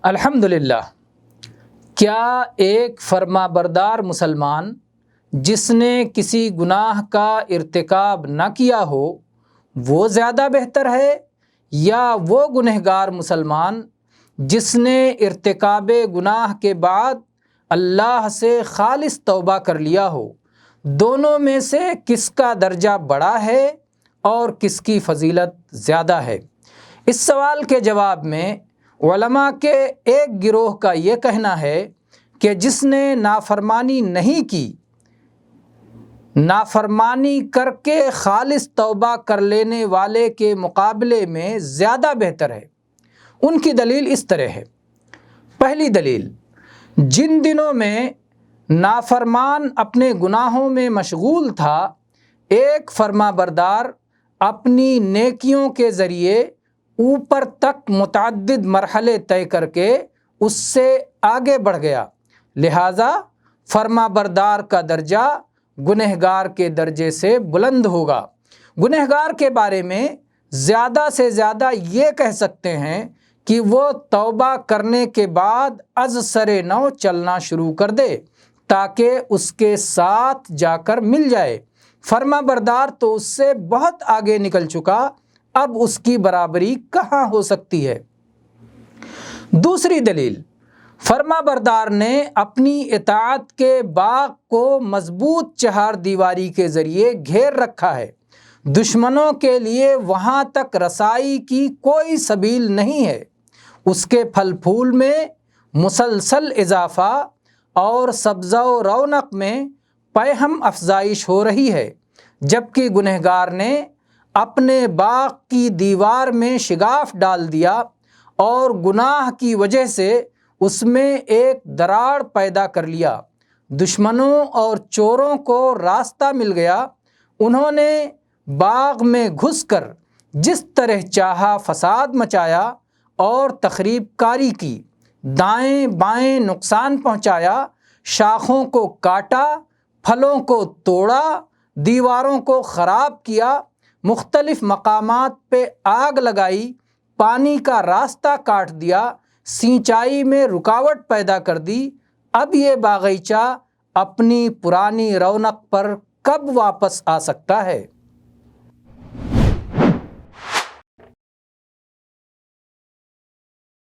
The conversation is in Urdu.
الحمدللہ، کیا ایک فرما بردار مسلمان جس نے کسی گناہ کا ارتکاب نہ کیا ہو وہ زیادہ بہتر ہے، یا وہ گنہگار مسلمان جس نے ارتکاب گناہ کے بعد اللہ سے خالص توبہ کر لیا ہو؟ دونوں میں سے کس کا درجہ بڑا ہے اور کس کی فضیلت زیادہ ہے؟ اس سوال کے جواب میں علماء کے ایک گروہ کا یہ کہنا ہے کہ جس نے نافرمانی نہیں کی، نافرمانی کر کے خالص توبہ کر لینے والے کے مقابلے میں زیادہ بہتر ہے۔ ان کی دلیل اس طرح ہے۔ پہلی دلیل، جن دنوں میں نافرمان اپنے گناہوں میں مشغول تھا، ایک فرما بردار اپنی نیکیوں کے ذریعے اوپر تک متعدد مرحلے طے کر کے اس سے آگے بڑھ گیا، لہٰذا فرما بردار کا درجہ گنہگار کے درجے سے بلند ہوگا۔ گنہگار کے بارے میں زیادہ سے زیادہ یہ کہہ سکتے ہیں کہ وہ توبہ کرنے کے بعد از سر نو چلنا شروع کر دے تاکہ اس کے ساتھ جا کر مل جائے۔ فرما بردار تو اس سے بہت آگے نکل چکا، اب اس کی برابری کہاں ہو سکتی ہے؟ دوسری دلیل، فرما بردار نے اپنی اطاعت کے باغ کو مضبوط چہار دیواری کے ذریعے گھیر رکھا ہے، دشمنوں کے لیے وہاں تک رسائی کی کوئی سبیل نہیں ہے۔ اس کے پھل پھول میں مسلسل اضافہ اور سبزہ و رونق میں پہم افزائش ہو رہی ہے، جبکہ گنہگار نے اپنے باغ کی دیوار میں شگاف ڈال دیا اور گناہ کی وجہ سے اس میں ایک دراڑ پیدا کر لیا۔ دشمنوں اور چوروں کو راستہ مل گیا، انہوں نے باغ میں گھس کر جس طرح چاہا فساد مچایا اور تخریب کاری کی، دائیں بائیں نقصان پہنچایا، شاخوں کو کاٹا، پھلوں کو توڑا، دیواروں کو خراب کیا، مختلف مقامات پہ آگ لگائی، پانی کا راستہ کاٹ دیا، سینچائی میں رکاوٹ پیدا کر دی۔ اب یہ باغیچہ اپنی پرانی رونق پر کب واپس آ سکتا ہے؟